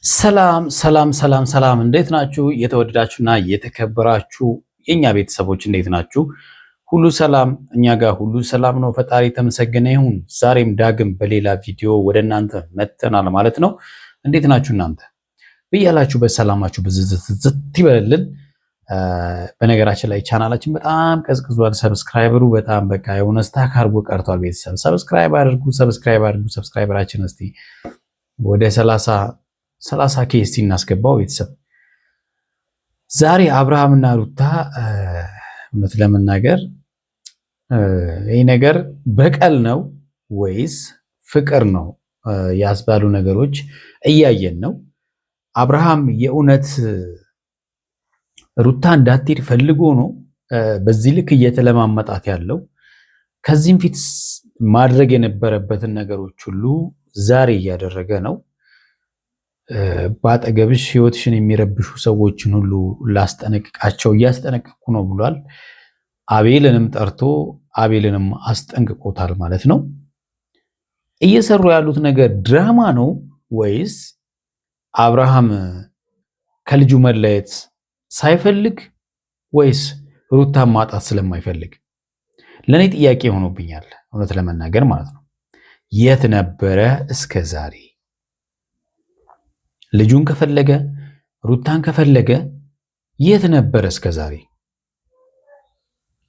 ሰላም ሰላም ሰላም ሰላም፣ እንዴት ናችሁ? የተወደዳችሁና የተከበራችሁ የኛ ቤተሰቦች እንዴት ናችሁ? ሁሉ ሰላም፣ እኛ ጋር ሁሉ ሰላም ነው። ፈጣሪ ተመሰገነ ይሁን። ዛሬም ዳግም በሌላ ቪዲዮ ወደ እናንተ መጥተናል ማለት ነው። እንዴት ናችሁ እናንተ? ብያላችሁ በሰላማችሁ ብዝዝት ይበልልን። በነገራችን ላይ ቻናላችን በጣም ቀዝቅዟል። ሰብስክራይበሩ በጣም በቃ የሆነ ስታክ አድርጎ ቀርቷል። ቤተሰብ ሰብስክራይብ አድርጉ። ሰብስክራይበራችን እስቲ ወደ 30 ኬ እስቲ እናስገባው ቤተሰብ። ዛሬ አብርሃምና ሩታ እውነት ለመናገር ይህ ነገር በቀል ነው ወይስ ፍቅር ነው ያስባሉ ነገሮች እያየን ነው። አብርሃም የእውነት ሩታ እንዳትሄድ ፈልጎ ነው በዚህ ልክ እየተለማመጣት ያለው? ከዚህም ፊት ማድረግ የነበረበትን ነገሮች ሁሉ ዛሬ እያደረገ ነው። በአጠገብሽ ህይወትሽን የሚረብሹ ሰዎችን ሁሉ ላስጠነቅቃቸው እያስጠነቀቅኩ ነው ብሏል። አቤልንም ጠርቶ አቤልንም አስጠንቅቆታል ማለት ነው። እየሰሩ ያሉት ነገር ድራማ ነው ወይስ አብርሃም ከልጁ መለየት ሳይፈልግ ወይስ ሩታን ማጣት ስለማይፈልግ? ለኔ ጥያቄ ሆኖብኛል እውነት ለመናገር ማለት ነው። የት ነበረ እስከ ዛሬ? ልጁን ከፈለገ ሩታን ከፈለገ የት ነበረ እስከ ዛሬ?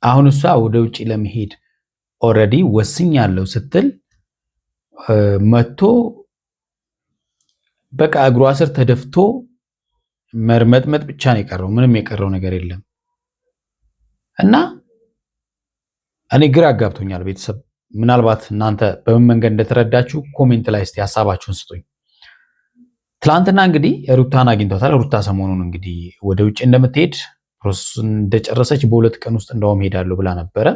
አሁን እሷ ወደ ውጪ ለመሄድ ኦልሬዲ ወስኛለሁ ስትል መጥቶ በቃ እግሯ ስር ተደፍቶ መርመጥመጥ ብቻ ነው የቀረው። ምንም የቀረው ነገር የለም። እና እኔ ግራ አጋብቶኛል ቤተሰብ። ምናልባት እናንተ በምን መንገድ እንደተረዳችሁ ኮሜንት ላይ እስቲ ሀሳባችሁን ስጡኝ። ትላንትና እንግዲህ ሩታን አግኝቷታል። ሩታ ሰሞኑን እንግዲህ ወደ ውጭ እንደምትሄድ ፕሮሰሱን እንደጨረሰች በ2 ቀን ውስጥ እንደውም ሄዳለሁ ብላ ነበረ።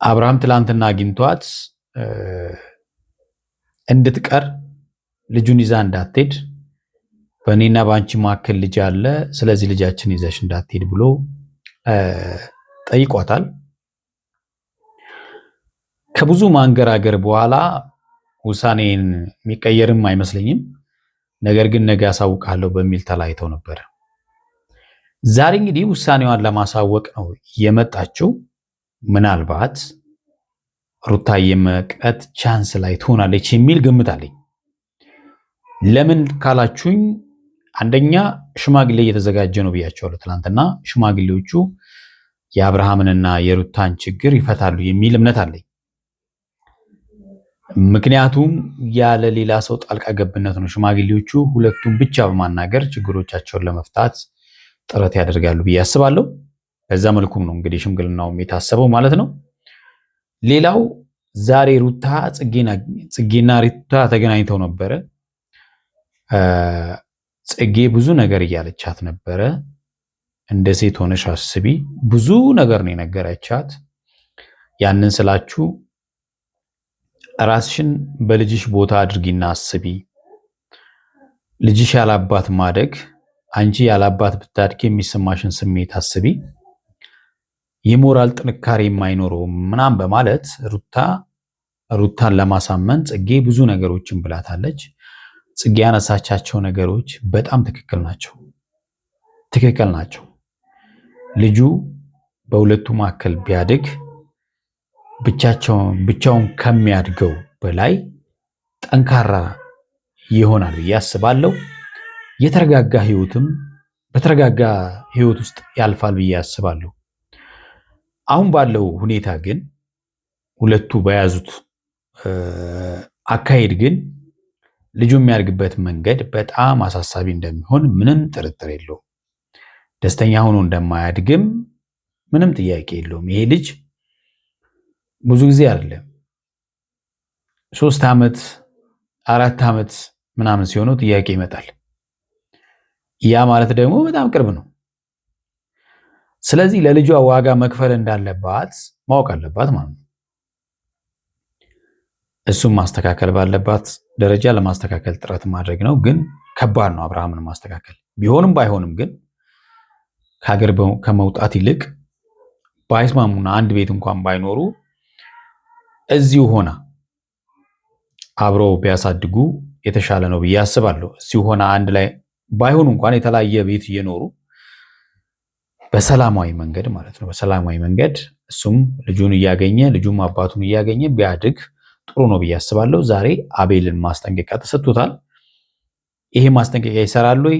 አብርሃም ትላንትና አግኝቷት እንድትቀር ልጁን ይዛ እንዳትሄድ፣ በእኔና በአንቺ መካከል ልጅ አለ፣ ስለዚህ ልጃችን ይዘሽ እንዳትሄድ ብሎ ጠይቋታል። ከብዙ ማንገራገር በኋላ ውሳኔን የሚቀየርም አይመስለኝም፣ ነገር ግን ነገ አሳውቃለሁ በሚል ተለያይተው ነበር። ዛሬ እንግዲህ ውሳኔዋን ለማሳወቅ ነው የመጣችው። ምናልባት ሩታ የመቅረት ቻንስ ላይ ትሆናለች የሚል ግምት አለኝ። ለምን ካላችሁኝ፣ አንደኛ ሽማግሌ እየተዘጋጀ ነው ብያቸዋለሁ ትናንትና። ሽማግሌዎቹ የአብርሃምንና የሩታን ችግር ይፈታሉ የሚል እምነት አለኝ። ምክንያቱም ያለ ሌላ ሰው ጣልቃ ገብነት ነው ሽማግሌዎቹ ሁለቱም ብቻ በማናገር ችግሮቻቸውን ለመፍታት ጥረት ያደርጋሉ ብዬ አስባለሁ። በዛ መልኩም ነው እንግዲህ ሽምግልናውም የታሰበው ማለት ነው። ሌላው ዛሬ ሩታ ጽጌና ሩታ ተገናኝተው ነበረ። ጽጌ ብዙ ነገር እያለቻት ነበረ። እንደ ሴት ሆነሽ አስቢ፣ ብዙ ነገር ነው የነገረቻት። ያንን ስላችሁ ራስሽን በልጅሽ ቦታ አድርጊና አስቢ። ልጅሽ ያላባት ማደግ፣ አንቺ ያላባት ብታድጊ የሚሰማሽን ስሜት አስቢ። የሞራል ጥንካሬ የማይኖረው ምናምን በማለት ሩታን ለማሳመን ጽጌ ብዙ ነገሮችን ብላታለች። ጽጌ ያነሳቻቸው ነገሮች በጣም ትክክል ናቸው። ልጁ በሁለቱ መካከል ቢያድግ ብቻውን ከሚያድገው በላይ ጠንካራ ይሆናል ብዬ አስባለሁ። በተረጋጋ ህይወት ውስጥ ያልፋል ብዬ አስባለሁ። አሁን ባለው ሁኔታ ግን ሁለቱ በያዙት አካሄድ ግን ልጁ የሚያድግበት መንገድ በጣም አሳሳቢ እንደሚሆን ምንም ጥርጥር የለውም። ደስተኛ ሆኖ እንደማያድግም ምንም ጥያቄ የለውም። ይሄ ልጅ ብዙ ጊዜ አይደለም 3 ዓመት 4 ዓመት ምናምን ሲሆነው ጥያቄ ይመጣል። ያ ማለት ደግሞ በጣም ቅርብ ነው። ስለዚህ ለልጇ ዋጋ መክፈል እንዳለባት ማወቅ አለባት ማለት ነው። እሱም ማስተካከል ባለባት ደረጃ ለማስተካከል ጥረት ማድረግ ነው። ግን ከባድ ነው አብርሃምን ማስተካከል። ቢሆንም ባይሆንም ግን ከሀገር ከመውጣት ይልቅ ባይስማሙና አንድ ቤት እንኳን ባይኖሩ እዚሁ ሆና አብረው ቢያሳድጉ የተሻለ ነው ብዬ አስባለሁ። እዚሁ ሆነ አንድ ላይ ባይሆኑ እንኳን የተለያየ ቤት እየኖሩ በሰላማዊ መንገድ ማለት ነው፣ በሰላማዊ መንገድ እሱም ልጁን እያገኘ ልጁም አባቱን እያገኘ ቢያድግ ጥሩ ነው ብዬ አስባለሁ። ዛሬ አቤልን ማስጠንቀቂያ ተሰጥቶታል። ይሄ ማስጠንቀቂያ ይሰራል ወይ?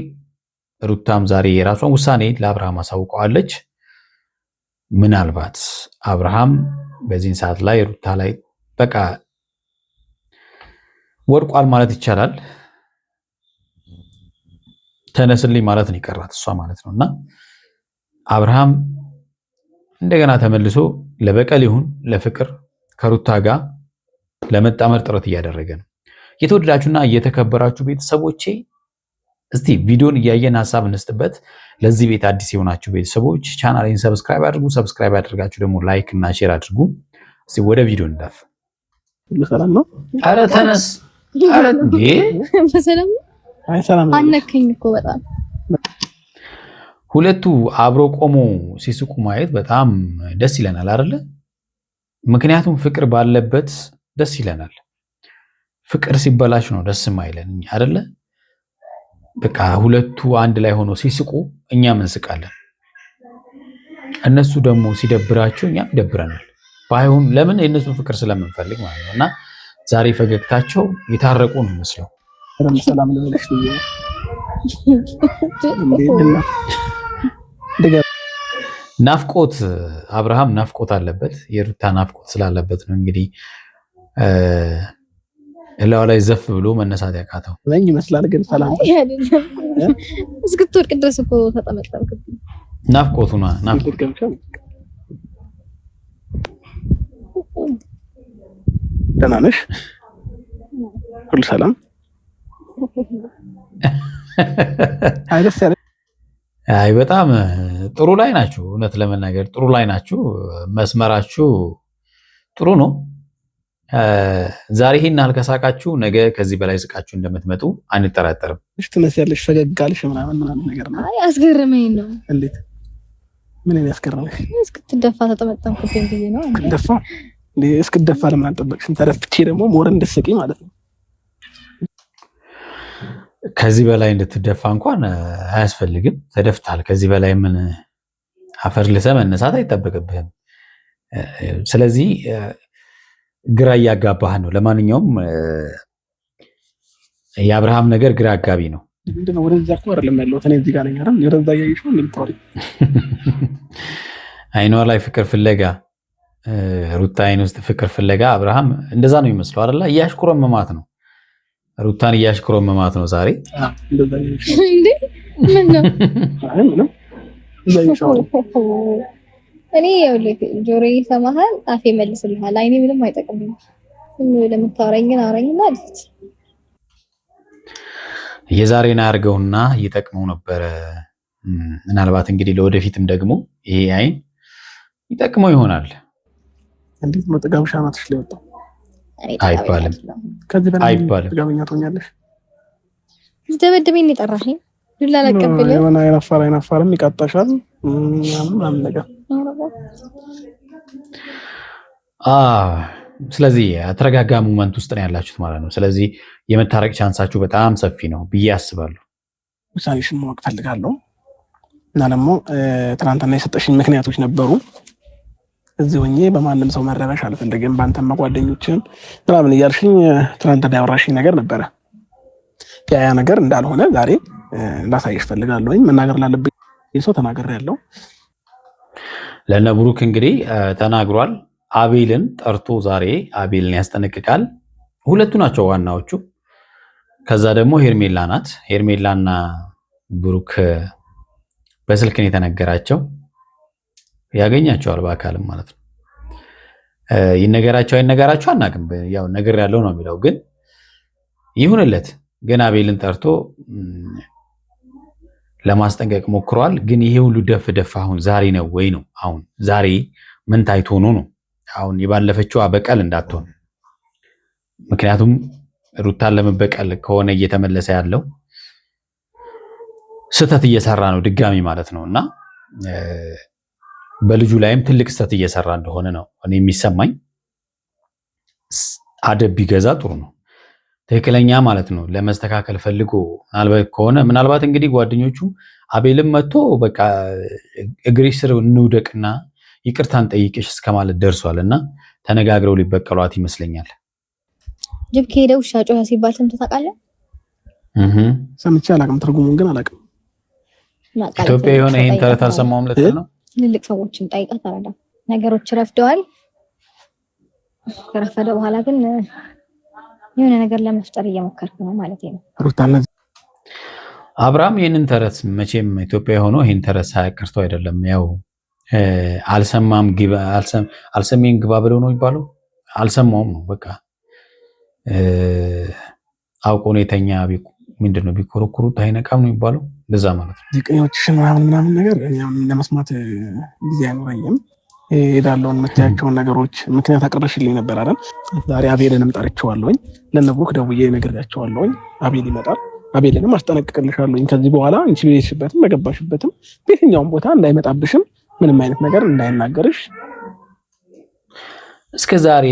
ሩታም ዛሬ የራሷን ውሳኔ ለአብርሃም አሳውቀዋለች። ምናልባት አብርሃም በዚህን ሰዓት ላይ ሩታ ላይ በቃ ወድቋል ማለት ይቻላል። ተነስልኝ ማለት ነው ይቀራት እሷ ማለት ነውና አብርሃም እንደገና ተመልሶ ለበቀል ይሁን ለፍቅር ከሩታ ጋር ለመጣመር ጥረት እያደረገ ነው። የተወደዳችሁና የተከበራችሁ ቤተሰቦቼ እስቲ ቪዲዮን እያየን ሐሳብ እንስጥበት። ለዚህ ቤት አዲስ የሆናችሁ ቤተሰቦች ቻናሌን ሰብስክራይብ አድርጉ። ሰብስክራይብ ያደርጋችሁ ደግሞ ላይክ እና ሼር አድርጉ። እስቲ ወደ ቪዲዮ እንዳፍ። ሰላም ነው። አረ ተነስ። አረ እንዴ በሰላም አይ ሰላም ነው። አነከኝ እኮ በጣም ሁለቱ አብሮ ቆሞ ሲስቁ ማየት በጣም ደስ ይለናል አይደለ? ምክንያቱም ፍቅር ባለበት ደስ ይለናል። ፍቅር ሲበላሽ ነው ደስ የማይለን አይደለ? በቃ ሁለቱ አንድ ላይ ሆኖ ሲስቁ እኛም እንስቃለን። እነሱ ደግሞ ሲደብራቸው እኛም ይደብረናል። ባይሆን ለምን የእነሱ ፍቅር ስለምንፈልግ ማለት ነው። እና ዛሬ ፈገግታቸው የታረቁ ነው መስለው። ሰላም ልበልሽ ናፍቆት አብርሃም ናፍቆት አለበት። የሩታ ናፍቆት ስላለበት ነው እንግዲህ እላው ላይ ዘፍ ብሎ መነሳት ያቃተው ለኝ ይመስላል። ግን ሰላም እስክትወድቅ ድረስ እኮ ተጠመጠምክ። ናፍቆቱና ናፍቆት ደህና ነሽ? ሁሉ ሰላም? አይ ደስ ያለ አይ በጣም ጥሩ ላይ ናችሁ። እውነት ለመናገር ጥሩ ላይ ናችሁ። መስመራችሁ ጥሩ ነው። ዛሬ ይሄን አልከሳቃችሁ ነገ ከዚህ በላይ ስቃችሁ እንደምትመጡ አንጠራጠርም። እሺ ትመስያለሽ፣ ፈገግ አልሽ ምናምን ነገር ነው። አይ አስገረመኝ ነው። እንዴት? ምን ያስገረመሽ? እስክትደፋ ተጠመጠምኩብኝ ብዬ ነው። እስክትደፋ እንዴ? እስክትደፋ ለምን አልጠበቅሽም? ተደፍቼ ደግሞ ሞር እንድትስቂ ማለት ነው። ከዚህ በላይ እንድትደፋ እንኳን አያስፈልግም። ተደፍታል። ከዚህ በላይ ምን አፈር ልሰ መነሳት አይጠበቅብህም። ስለዚህ ግራ እያጋባህ ነው። ለማንኛውም የአብርሃም ነገር ግራ አጋቢ ነው። ምንድነው? ወደዛ እኮ አይደለም ያለሁት እኔ እዚህ ጋር ነኝ አይደል? ወደዛ እያየሽ ነው እንደምታወሪ። አይኗ ላይ ፍቅር ፍለጋ፣ ሩታ አይን ውስጥ ፍቅር ፍለጋ አብርሃም እንደዛ ነው የሚመስለው አይደል? እያሽኩረመማት ነው። ሩታን እያሽኩረመማት ነው ዛሬ። እንደዛ እያየሽ እንዴ? ምን ነው? አይ ምንም እያየሽ ነው። እኔ ይኸውልህ ጆሮዬ ይሰማሃል፣ አፌ መልስልሃል። አይኔ ምንም አይጠቅምም። ምን ለምታወራኝ ግን አውራኝና አለች። የዛሬን አድርገውና ይጠቅመው ነበረ። ምናልባት እንግዲህ ለወደፊትም ደግሞ ይሄ አይን ይጠቅመው ይሆናል። እንዴት ነው ጥጋብሽ አናትሽ ላይ ወጣው? አይባልም፣ ከዚህ በላይ አይባልም። ጥጋበኛ ትሆኛለሽ። ደበደበኝ የጠራሽኝ ዱላ ለቀበለ የሆነ አይናፋርም ይቃጣሻል ምናምን ነገር። ስለዚህ አተረጋጋ ሞመንት ውስጥ ነው ያላችሁት ማለት ነው። ስለዚህ የመታረቅ ቻንሳችሁ በጣም ሰፊ ነው ብዬ አስባለሁ። ውሳኔሽን ማወቅ ፈልጋለሁ እና ደግሞ ትናንትና የሰጠሽኝ ምክንያቶች ነበሩ። እዚህ ሆኜ በማንም ሰው መረበሽ አልፈልግም፣ በአንተማ ጓደኞችን ምናምን እያልሽኝ ትናንትና ያወራሽኝ ነገር ነበረ። ያ ነገር እንዳልሆነ ዛሬ ላሳይሽ ፈልጋለሁ። መናገር ላለብኝ ሰው ተናግሬያለሁ። ለነ ብሩክ እንግዲህ ተናግሯል። አቤልን ጠርቶ ዛሬ አቤልን ያስጠነቅቃል። ሁለቱ ናቸው ዋናዎቹ። ከዛ ደግሞ ሄርሜላ ናት። ሄርሜላና ብሩክ በስልክ ነው የተነገራቸው። ያገኛቸዋል በአካልም ማለት ነው። ይነገራቸው አይነገራቸው አናውቅም። ያው ነገር ያለው ነው የሚለው ግን ይሁንለት። ግን አቤልን ጠርቶ ለማስጠንቀቅ ሞክሯል። ግን ይሄ ሁሉ ደፍ አሁን ዛሬ ነው ወይ ነው? አሁን ዛሬ ምን ታይቶ ነው? አሁን የባለፈችዋ በቀል እንዳትሆን። ምክንያቱም ሩታን ለመበቀል ከሆነ እየተመለሰ ያለው ስህተት እየሰራ ነው ድጋሚ ማለት ነው። እና በልጁ ላይም ትልቅ ስህተት እየሰራ እንደሆነ ነው እኔ የሚሰማኝ። አደብ ቢገዛ ጥሩ ነው። ትክክለኛ ማለት ነው ለመስተካከል ፈልጎ ምናልባት እንግዲህ ጓደኞቹ አቤልም መጥቶ በቃ እግሬ ስር እንውደቅና ይቅርታን ጠይቅሽ እስከማለት ደርሷል እና ተነጋግረው ሊበቀሏት ይመስለኛል። ጅብ ከሄደ ውሻ ጮኸ ሲባል ሰምተህ ታውቃለህ? ሰምቼ አላውቅም፣ ትርጉሙን ግን አላውቅም። ኢትዮጵያ የሆነ ይሄን ተረት አልሰማሁም ልትል ነው? ትልልቅ ሰዎችን ጠይቀህ ተረዳ። ነገሮች ረፍደዋል። ከረፈደ በኋላ ግን የሆነ ነገር ለመፍጠር እየሞከርክ ነው ማለት ነው ሩታና አብርሃም። ይህንን ተረት መቼም ኢትዮጵያ የሆነው ይህን ተረት ሳያቀርተው አይደለም። ያው አልሰሜን ግባ ብለው ነው የሚባለው። አልሰማውም ነው በቃ አውቆ ነው የተኛ። ምንድነው ቢኮረኩሩት አይነቃም ነው የሚባለው። እንደዛ ማለት ነው። ዚቅኞችሽን ምናምን ነገር ለመስማት ጊዜ አይኖረኝም። ሄዳለውን የምታያቸውን ነገሮች ምክንያት አቀረሽልኝ ነበር አይደል? ዛሬ አቤልንም ጠርቼዋለሁኝ። ለነብሩክ ደውዬ ነግሬያቸዋለሁኝ። አቤል ይመጣል። አቤልንም አስጠነቅቅልሻለሁኝ። ከዚህ በኋላ አንቺ ቤትሽበትም በገባሽበትም በየትኛውም ቦታ እንዳይመጣብሽም ምንም አይነት ነገር እንዳይናገርሽ። እስከ ዛሬ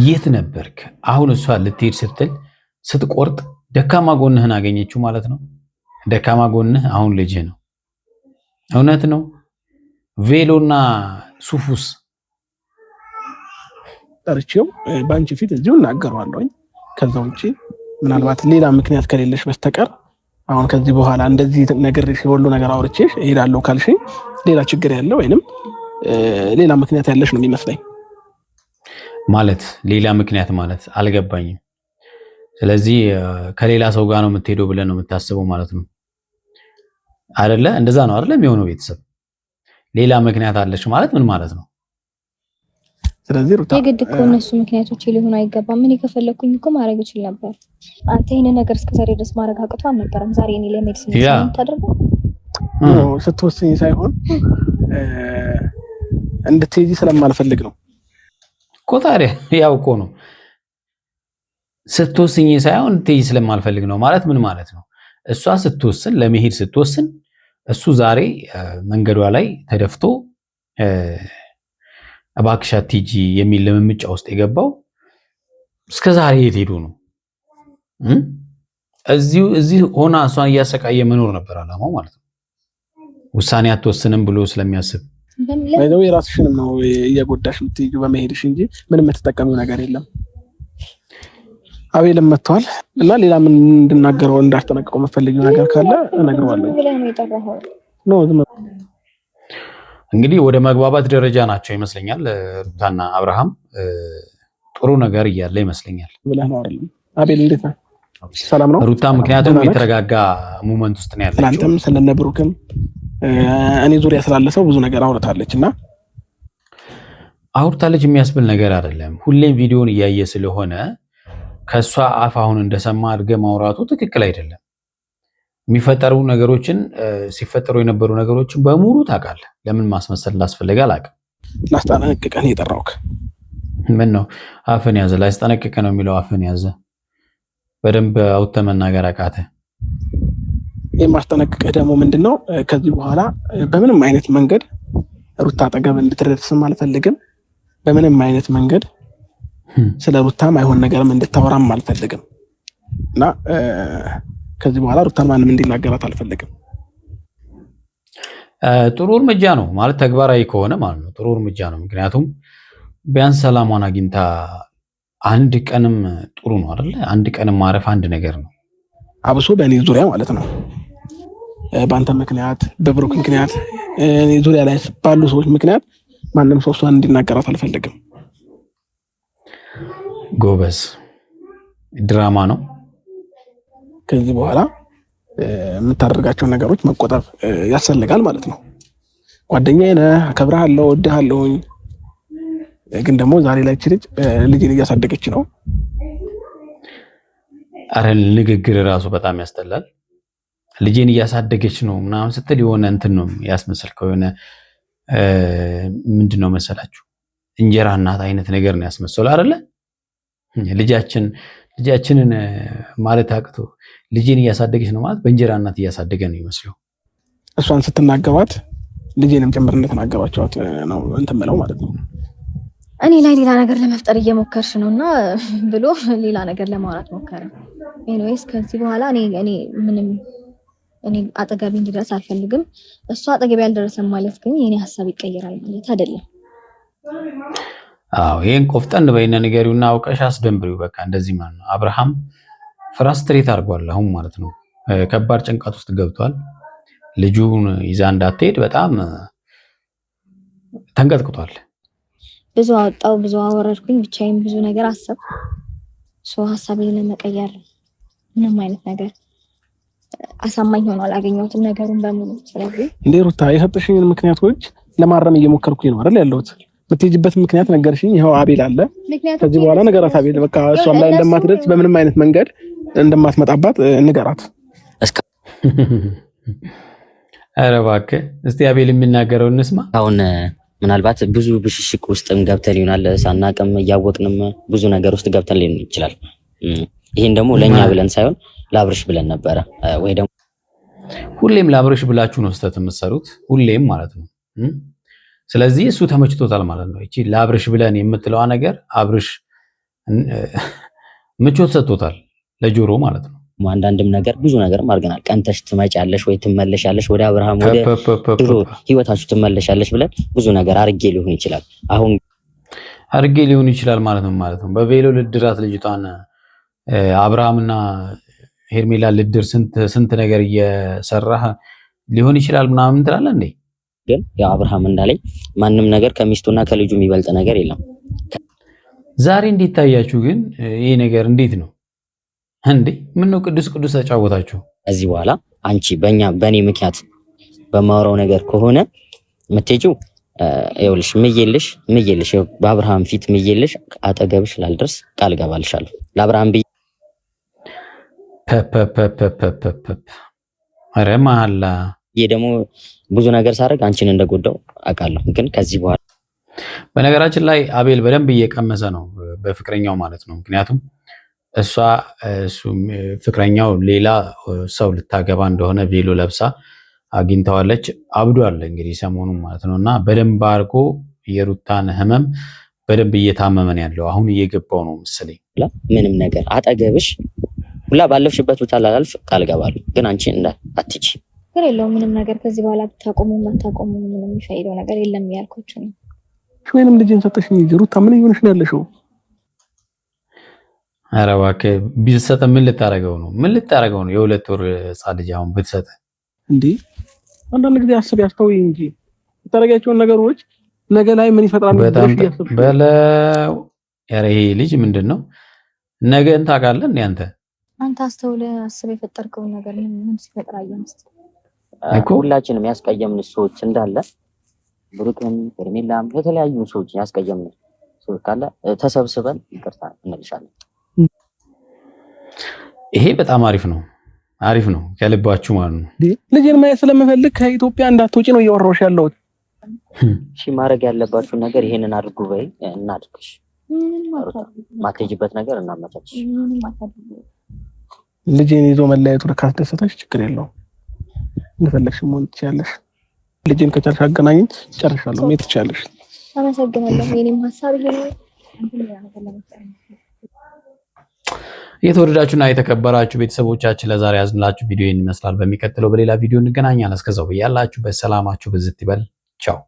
የት ነበርክ? አሁን እሷ ልትሄድ ስትል ስትቆርጥ ደካማ ጎንህን አገኘችው ማለት ነው። ደካማ ጎንህ አሁን ልጅህ ነው። እውነት ነው። ቬሎና ሱፉስ ጠርቼው በአንቺ ፊት እዚሁ እናገረዋለሁኝ። ከዛ ውጪ ምናልባት ሌላ ምክንያት ከሌለሽ በስተቀር አሁን ከዚህ በኋላ እንደዚህ ነግሬሽ የሁሉ ነገር አውርቼሽ እሄዳለሁ ካልሽኝ ሌላ ችግር ያለ ወይንም ሌላ ምክንያት ያለሽ ነው የሚመስለኝ። ማለት ሌላ ምክንያት ማለት አልገባኝም። ስለዚህ ከሌላ ሰው ጋር ነው የምትሄደው ብለን ነው የምታስበው ማለት ነው አይደለ? እንደዛ ነው አይደለም የሆነው ቤተሰብ ሌላ ምክንያት አለች ማለት ምን ማለት ነው? ስለዚህ ሩታ የግድ እኮ እነሱ ምክንያቶች ሊሆኑ አይገባም። ምን ከፈለኩኝ እኮ ማድረግ እችል ነበር። አንተ ይሄን ነገር እስከዛሬ ድረስ ማድረግ አቅቶ አልነበረም። ዛሬ እኔ ለሜዲሲን ታደርገው ስትወስኝ ሳይሆን እንድትይዚ ስለማልፈልግ ነው እኮ። ታዲያ ያው እኮ ነው ስትወስኝ ሳይሆን እንድትይዚ ስለማልፈልግ ነው ማለት ምን ማለት ነው? እሷ ስትወስን ለመሄድ ስትወስን እሱ ዛሬ መንገዷ ላይ ተደፍቶ እባክሽ አትሂጂ የሚል ልምምጫ ውስጥ የገባው እስከ ዛሬ የት ሄዱ ነው? እዚህ ሆና እሷን እያሰቃየ መኖር ነበር አላማው ማለት ነው። ውሳኔ አትወስንም ብሎ ስለሚያስብ ነው። የራስሽንም ነው እየጎዳሽ የምትይዩ በመሄድሽ እንጂ ምንም የምትጠቀሚው ነገር የለም። አቤልም መጥቷል እና ሌላ ምን እንድናገረው እንዳስጠነቀቀው የምትፈልጊው ነገር ካለ እነግረዋለሁ። እንግዲህ ወደ መግባባት ደረጃ ናቸው ይመስለኛል ሩታና አብርሃም። ጥሩ ነገር እያለ ይመስለኛል ብለህ ነው አይደል? አቤል እንዴት ነው? ሰላም ነው ሩታ? ምክንያቱም የተረጋጋ ሞመንት ውስጥ ነው ያለችው። አንተም ስለነብሩክም እኔ ዙሪያ ስላለ ሰው ብዙ ነገር አውርታለች እና አውርታለች የሚያስብል ነገር አይደለም። ሁሌም ቪዲዮን እያየ ስለሆነ ከሷ አፍ አሁን እንደሰማ አድርገህ ማውራቱ ትክክል አይደለም። የሚፈጠሩ ነገሮችን ሲፈጠሩ የነበሩ ነገሮችን በሙሉ ታውቃለህ። ለምን ማስመሰል እንዳስፈለገ አላውቅም። ላስጠነቅቅህ ነው የጠራሁህ። ምን ነው አፍን ያዘ? ላስጠነቅቅህ ነው የሚለው አፍን ያዘ። በደንብ አውጥተህ መናገር አቃተህ። የማስጠነቅቅህ ደግሞ ምንድነው ከዚህ በኋላ በምንም አይነት መንገድ ሩታ አጠገብ እንድትደርስም አልፈልግም። በምንም አይነት መንገድ ስለ ሩታም አይሆን ነገርም እንድታወራም አልፈልግም እና ከዚህ በኋላ ሩታን ማንም እንዲናገራት አልፈልግም። ጥሩ እርምጃ ነው ማለት ተግባራዊ ከሆነ ማለት ነው ጥሩ እርምጃ ነው። ምክንያቱም ቢያንስ ሰላሟን አግኝታ አንድ ቀንም ጥሩ ነው አይደለ? አንድ ቀንም ማረፍ አንድ ነገር ነው። አብሶ በእኔ ዙሪያ ማለት ነው። በአንተ ምክንያት፣ በብሩክ ምክንያት፣ እኔ ዙሪያ ላይ ባሉ ሰዎች ምክንያት ማንም ሰው እሷን እንዲናገራት አልፈልግም። ጎበዝ ድራማ ነው። ከዚህ በኋላ የምታደርጋቸውን ነገሮች መቆጠብ ያስፈልጋል ማለት ነው። ጓደኛዬ ነህ፣ አከብርሃለሁ፣ እወድሃለሁኝ። ግን ደግሞ ዛሬ ላይ ልጅ ልጅን እያሳደገች ነው። አረ ንግግር ራሱ በጣም ያስጠላል። ልጅን እያሳደገች ነው ምናምን ስትል የሆነ እንትን ነው ያስመሰልከው። የሆነ ምንድነው መሰላችሁ እንጀራ እናት አይነት ነገር ነው ያስመሰለው አይደለ? ልጃችንን ማለት አቅቶ ልጅን እያሳደገች ነው ማለት በእንጀራ እናት እያሳደገ ነው ይመስለው። እሷን ስትናገባት ልጅንም ጭምር እንደተናገባቸዋት ነው እንትን የምለው ማለት ነው። እኔ ላይ ሌላ ነገር ለመፍጠር እየሞከርሽ ነውና ብሎ ሌላ ነገር ለማውራት ሞከረ። ኤኒዌይስ ከዚህ በኋላ እኔ አጠገቤ እንዲደርስ አልፈልግም። እሱ አጠገቤ ያልደረሰም ማለት ግን የኔ ሐሳብ ይቀየራል ማለት አይደለም። አዎ ይሄን ቆፍጠን በይነ ንገሪውና አውቀሽ አስደንብሪው። በቃ እንደዚህ ማለት ነው። አብርሃም ፍራስትሬት አድርጓል አሁን ማለት ነው። ከባድ ጭንቀት ውስጥ ገብቷል። ልጁን ይዛ እንዳትሄድ በጣም ተንቀጥቅጧል። ብዙ አወጣው፣ ብዙ አወረድኩኝ፣ ብቻዬን ብዙ ነገር አሰብኩ። ሐሳቤን ለመቀየር ምንም አይነት ነገር አሳማኝ ሆኖ አላገኘሁትም ነገሩን በሙሉ። ስለዚህ እንዴ ሩታ የሰጠሽኝን ምክንያቶች ለማረም እየሞከርኩኝ ነው አይደል ያለሁት። የምትሄጂበት ምክንያት ነገርሽኝ። ይኸው አቤል አለ። ከዚህ በኋላ ነገራት አቤል። በቃ እሷም ላይ እንደማትደርስ በምንም አይነት መንገድ እንደማትመጣባት ንገራት። ኧረ እባክህ እስቲ አቤል የሚናገረው እንስማ። አሁን ምናልባት ብዙ ብሽሽቅ ውስጥም ገብተን ይሆናል፣ ሳናቅም እያወቅንም ብዙ ነገር ውስጥ ገብተን ሊሆን ይችላል። ይሄን ደግሞ ለኛ ብለን ሳይሆን ለአብርሽ ብለን ነበረ። ወይ ደግሞ ሁሌም ለአብርሽ ብላችሁ ነው ስህተት የምትሰሩት፣ ሁሌም ማለት ነው። ስለዚህ እሱ ተመችቶታል ማለት ነው። እቺ ለአብርሽ ብለን የምትለዋ ነገር አብርሽ ምቾት ሰጥቶታል ለጆሮ ማለት ነው። አንዳንድም ነገር ብዙ ነገርም አድርገናል። ቀንተሽ ትመጫለሽ ወይ ትመለሻለሽ፣ ወደ አብርሃም ወደ ድሮ ህይወታችሁ ትመለሻለሽ ብለን ብዙ ነገር አርጌ ሊሆን ይችላል። አሁን አርጌ ሊሆን ይችላል ማለት ነው። በቬሎ ልድራት ልጅቷን አብርሃምና ሄርሜላ ልድር ስንት ነገር እየሰራህ ሊሆን ይችላል ምናምን ትላለህ እንዴ? ግን ያው አብርሃም እንዳለኝ ማንም ነገር ከሚስቱና ከልጁ የሚበልጥ ነገር የለም። ዛሬ እንዴት ታያችሁ ግን ይሄ ነገር እንዴት ነው እንዴ? ምን ነው ቅዱስ ተጫወታችሁ? ከዚህ በኋላ አንቺ በእኔ ምክንያት በማወራው ነገር ከሆነ የምትሄጂው ይኸውልሽ ምዬልሽ በአብርሃም ፊት ምዬልሽ አጠገብሽ ላልደርስ ቃል ገባልሻለሁ ለአብርሃም ብዬ ኧረ መሀላ ይሄ ደግሞ ብዙ ነገር ሳደርግ አንቺን እንደጎዳው አውቃለሁ። ግን ከዚህ በኋላ በነገራችን ላይ አቤል በደንብ እየቀመሰ ነው በፍቅረኛው ማለት ነው። ምክንያቱም እሱ ፍቅረኛው ሌላ ሰው ልታገባ እንደሆነ ቬሎ ለብሳ አግኝተዋለች። አብዷል እንግዲህ ሰሞኑን ማለት ነው። እና በደንብ አድርጎ የሩታን ህመም በደንብ እየታመመን ያለው አሁን እየገባው ነው መሰለኝ። ምንም ነገር አጠገብሽ ሁላ ባለፍሽበት ቦታ ላላልፍ ቃል ገባለሁ። ግን አንቺ አትጂ ግን የለውም ምንም ነገር ከዚህ በኋላ ብታቆሙ ማታቆሙ ምንም የሚፈይደው ነገር የለም ያልኳችሁ ነው። ወይንም ልጅን ሰጠሽኝ ሩታ ምን ይሆንሽ ነው ያለሽው? ኧረ እባክህ ቢሰጥ ምን ልታረገው ነው? የሁለት ወር ህፃን ልጅ አሁን ብትሰጥ እንዴ? አንዳንድ ጊዜ አስብ ያስተውይ እንጂ የምታረጋቸውን ነገሮች ነገ ላይ ምን ይፈጥራሉ በለው። ኧረ ይሄ ልጅ ምንድነው ነገን ታውቃለህ እንዴ አንተ? አንተ አስተውለህ አስብ የፈጠርከውን ነገር ምን ሲፈጥር አየንስት ሁላችንም ያስቀየምን ሰዎች እንዳለ ብሩክን ሄርሜላም የተለያዩ ሰዎች ያስቀየምን ሰዎች ካለ ተሰብስበን ይቅርታ እንልሻለን። ይሄ በጣም አሪፍ ነው ከልባችሁ ማለት ነው። ልጅን ማየት ስለምፈልግ ከኢትዮጵያ እንዳትወጪ ነው እያወራሁሽ ያለሁት። እሺ ማድረግ ያለባችሁ ነገር ይሄንን አድርጉ በይ እናድርግሽ። ማትሄጂበት ነገር እናመቻች። ልጅን ይዞ መለያየቱ ካስደሰተሽ ችግር የለውም። እንደፈለግሽ መሆን ትችያለሽ። ልጅን ከቻልሽ አገናኝ ጨርሻለሁ። ምን ትችያለሽ? አመሰግናለሁ። የኔም ሐሳብ ይሄ ነው። የተወደዳችሁና የተከበራችሁ ቤተሰቦቻችን ለዛሬ ያዝንላችሁ ቪዲዮ ይመስላል። በሚቀጥለው በሌላ ቪዲዮ እንገናኛለን። እስከዛው በያላችሁበት ሰላማችሁ ብዝት ይበል። ቻው